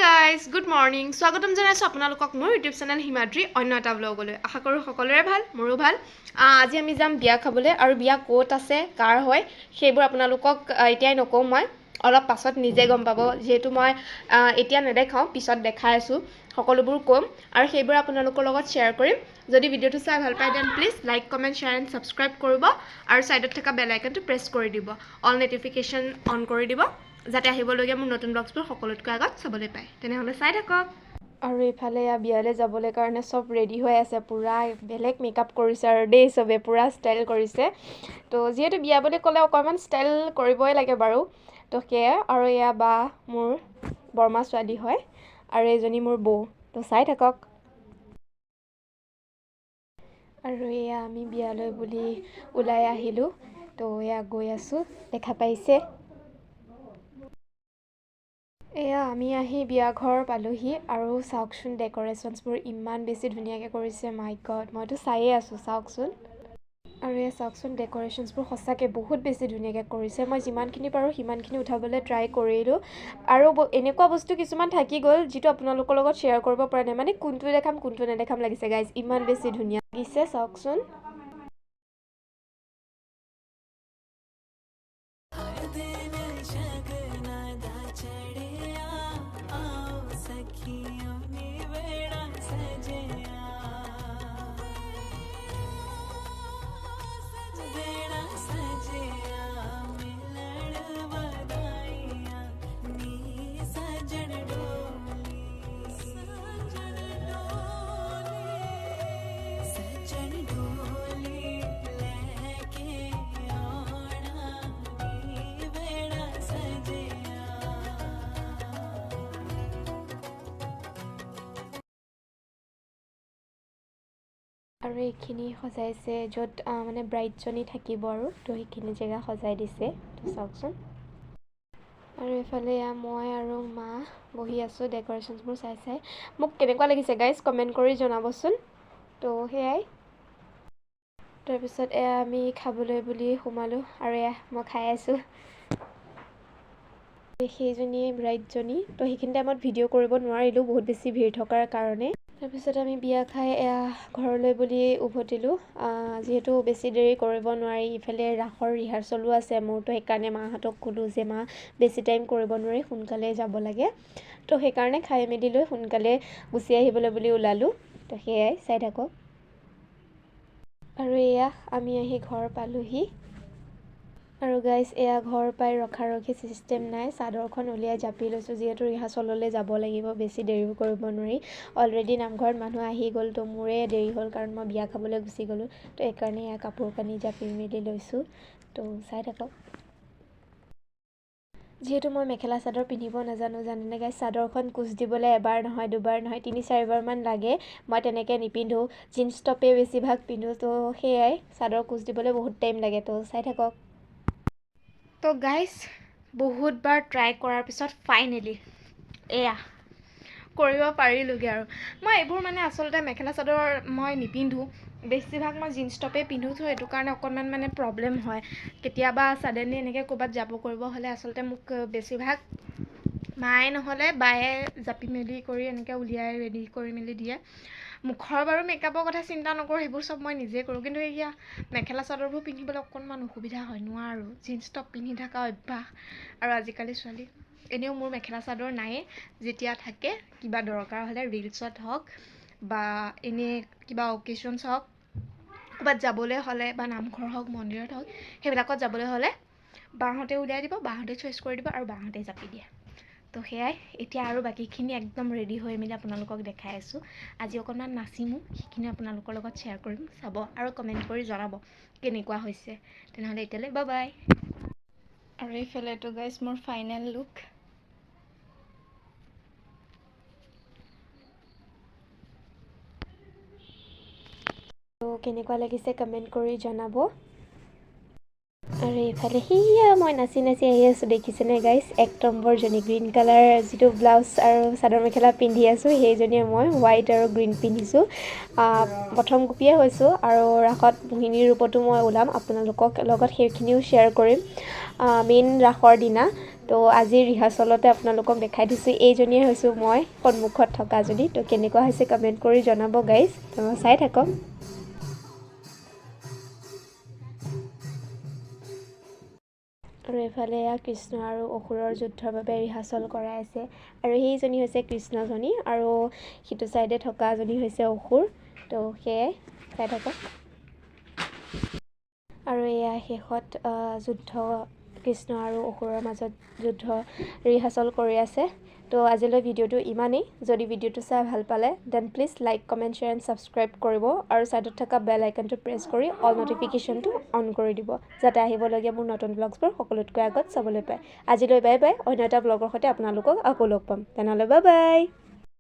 Guys good morning স্বাগতম জনাইছোঁ আপোনালোকক মোৰ ইউটিউব চেনেল হিমাদ্ৰী অন্য এটা ব্লগলৈ আশা কৰোঁ সকলোৰে ভাল মোৰো ভাল আজি আমি যাম বিয়া খাবলৈ আৰু বিয়া ক'ত আছে কাৰ হয় সেইবোৰ আপোনালোকক এতিয়াই নকওঁ মই অলপ পাছত নিজে গম পাব যেহেতু মই এতিয়া নেদেখাওঁ পিছত দেখাই আছোঁ সকলোবোৰ ক'ম আৰু সেইবোৰ আপোনালোকৰ লগত শ্বেয়াৰ কৰিম যদি ভিডিঅ'টো চাই ভাল পায় then please like comment share and subscribe কৰিব আৰু ছাইডত থকা বেল আইকনটো প্ৰেছ কৰি দিব অল নটিফিকেশ্যন অন কৰি দিব যাতে আহিবলগীয়া মোৰ নতুন ব্লগছবোৰ সকলোতকৈ আগত চাবলৈ পায় তেনেহ'লে চাই থাকক আৰু এইফালে বিয়ালৈ যাবলৈ কাৰণে চব ৰেডি হৈ আছে পুৰা বেলেগ মেকআপ কৰিছে আৰু দেই চবে পুৰা ষ্টাইল কৰিছে তো যিহেতু বিয়া বুলি ক'লে অকণমান ষ্টাইল কৰিবই লাগে বাৰু তো সেয়াই আৰু এয়া বা মোৰ বৰমা ছোৱালী হয় আৰু এইজনী মোৰ বৌ তো চাই থাকক আৰু এয়া আমি বিয়ালৈ বুলি ওলাই আহিলোঁ তো এয়া গৈ আছোঁ দেখা পাইছে এয়া আমি আহি বিয়া ঘৰ পালোহি আৰু চাওকচোন ডেক'ৰেশ্যনছবোৰ ইমান বেছি ধুনীয়াকৈ কৰিছে মাই গড মইতো চায়ে আছোঁ চাওকচোন আৰু এয়া চাওকচোন ডেক'ৰেশ্যনছবোৰ সঁচাকৈ বহুত বেছি ধুনীয়াকৈ কৰিছে মই যিমানখিনি পাৰোঁ সিমানখিনি উঠাবলৈ ট্ৰাই কৰিলোঁ আৰু এনেকুৱা বস্তু কিছুমান থাকি গ'ল যিটো আপোনালোকৰ লগত শ্বেয়াৰ কৰিব পৰা নাই মানে কোনটো দেখাম কোনটো নেদেখাম লাগিছে গাইজ ইমান বেছি ধুনীয়া লাগিছে চাওকচোন আৰু এইখিনি সজাইছে য'ত মানে ব্ৰাইডজনী থাকিব আৰু তো সেইখিনি জেগা সজাই দিছে তো চাওকচোন আৰু এইফালে মই আৰু মা বহি আছোঁ ডেক'ৰেশ্যনছবোৰ চাই চাই মোক কেনেকুৱা লাগিছে গাইজ কমেণ্ট কৰি জনাবচোন তো সেয়াই তাৰপিছত আমি খাবলৈ বুলি সোমালোঁ আৰু মই খাই আছোঁ সেইজনী ব্ৰাইডজনী তো সেইখিনি টাইমত ভিডিঅ' কৰিব নোৱাৰিলোঁ বহুত বেছি ভিৰ থকাৰ কাৰণে তাৰপিছত আমি বিয়া খাই ঘৰলৈ বুলি উভতিলোঁ যিহেতু বেছি দেৰি কৰিব নোৱাৰি ইফালে ৰাসৰ ৰিহাৰ্চলো আছে মোৰতো সেইকাৰণে মাহঁতক ক'লোঁ যে মা বেছি টাইম কৰিব নোৱাৰি সোনকালে যাব লাগে তো সেইকাৰণে খাই মেলি লৈ সোনকালে গুচি আহিবলৈ বুলি ওলালোঁ তো সেয়াই চাই থাকক আৰু এয়া আমি আহি ঘৰ পালোহি আৰু গাইজ এয়া ঘৰ পাই ৰখাৰখি ছিষ্টেম নাই চাদৰখন উলিয়াই জাপি লৈছোঁ যিহেতু ৰিহাৰ্চললৈ যাব লাগিব বেছি দেৰিও কৰিব নোৱাৰি অলৰেডি নামঘৰত মানুহ আহি গ'ল তো মোৰে দেৰি হ'ল কাৰণ মই বিয়া খাবলৈ গুচি গ'লোঁ তো সেইকাৰণে এয়া কাপোৰ কানি জাপি মেলি লৈছোঁ তো চাই থাকক যিহেতু মই মেখেলা চাদৰ পিন্ধিব নাজানো জানেনে গাইজ চাদৰখন কোচ দিবলৈ এবাৰ নহয় দুবাৰ নহয় 3-4বাৰমান লাগে মই তেনেকৈ নিপিন্ধোঁ জিন্স টপেই বেছিভাগ পিন্ধোঁ তো সেয়াই চাদৰ কোচ দিবলৈ বহুত টাইম লাগে তো চাই থাকক তো গাইজ বহুতবাৰ ট্ৰাই কৰাৰ পিছত ফাইনেলি এয়া কৰিব পাৰিলোঁগৈ আৰু মই এইবোৰ মানে আচলতে মেখেলা চাদৰ মই নিপিন্ধোঁ বেছিভাগ মই জিন্স টপেই পিন্ধোঁ তো সেইটো কাৰণে অকণমান মানে প্ৰব্লেম হয় কেতিয়াবা ছাডেনলি এনেকৈ ক'ৰবাত যাব কৰিব হ'লে আচলতে মোক বেছিভাগ মায়ে নহ'লে বায়ে জাপি মেলি কৰি এনেকৈ উলিয়াই ৰেডি কৰি মেলি দিয়ে মুখৰ বাৰু মেকআপৰ কথা চিন্তা নকৰোঁ সেইবোৰ চব মই নিজে কৰোঁ কিন্তু এয়া মেখেলা চাদৰবোৰ পিন্ধিবলৈ অকণমান অসুবিধা হয় নোৱাৰোঁ জিন্স টপ পিন্ধি থকা অভ্যাস আৰু আজিকালি ছোৱালী এনেও মোৰ মেখেলা চাদৰ নায়েই যেতিয়া থাকে কিবা দৰকাৰ হ'লে ৰিলছত হওক বা এনেই কিবা অকেশ্যনছ হওক ক'ৰবাত যাবলৈ হ'লে বা নামঘৰ হওক মন্দিৰত হওক সেইবিলাকত যাবলৈ হ'লে বাহঁতে উলিয়াই দিব বাহঁতে চইচ কৰি দিব আৰু বাহঁতে জাপি দিয়ে তো সেয়াই এতিয়া আৰু বাকীখিনি একদম ৰেডি হৈ মেলি আপোনালোকক দেখাই আছোঁ আজি অকণমান নাচিমো সেইখিনি আপোনালোকৰ লগত শ্বেয়াৰ কৰিম চাব আৰু কমেণ্ট কৰি জনাব কেনেকুৱা হৈছে তেনেহ'লে এতিয়ালৈ বাই বাই আৰু এইফালেতো গাইজ মোৰ ফাইনেল লুক তো কেনেকুৱা লাগিছে কমেণ্ট কৰি জনাব আৰু এইফালে সেয়া মই নাচি নাচি আহি আছোঁ দেখিছেনে গাইজ 1 নম্বৰজনী গ্ৰীণ কালাৰ যিটো ব্লাউজ আৰু চাদৰ মেখেলা পিন্ধি আছোঁ সেইজনীয়ে মই হোৱাইট আৰু গ্ৰীণ পিন্ধিছোঁ প্ৰথম গোপীয়ে হৈছোঁ আৰু ৰাসত মোহিনীৰ ৰূপতো মই ওলাম আপোনালোকক লগত সেইখিনিও শ্বেয়াৰ কৰিম মেইন ৰাসৰ দিনা। তো আজি ৰিহাৰ্চলতে আপোনালোকক দেখাই দিছোঁ, এইজনীয়ে হৈছোঁ মই সন্মুখত থকাজনী। তো কেনেকুৱা হৈছে কমেণ্ট কৰি জনাব গাইজ। তো চাই থাকক। আৰু এইফালে কৃষ্ণ আৰু অসুৰৰ যুদ্ধৰ বাবে ৰিহাৰ্চল কৰাই আছে। আৰু সেইজনী হৈছে কৃষ্ণজনী আৰু সিটো চাইডে থকাজনী হৈছে অসুৰ। তো সেয়াই চাই থাকক। আৰু এয়া শেষত যুদ্ধ, কৃষ্ণ আৰু অসুৰৰ মাজত যুদ্ধ ৰিহাৰ্চল কৰি আছে। তো আজিলৈ ভিডিঅ'টো ইমানেই। যদি ভিডিঅ'টো চাই ভাল পালে then please like, comment, share and subscribe কৰিব। আৰু ছাইডত থকা বেল আইকনটো প্ৰেছ কৰি অল ন'টিফিকেশ্যনটো অন কৰি দিব, যাতে আহিবলগীয়া মোৰ নতুন ব্লগছবোৰ সকলোতকৈ আগত চাবলৈ পায়। আজিলৈ বাই বাই। অন্য এটা ব্লগৰ সৈতে আপোনালোকক আকৌ লগ পাম। তেনেহ'লে বাই বাই।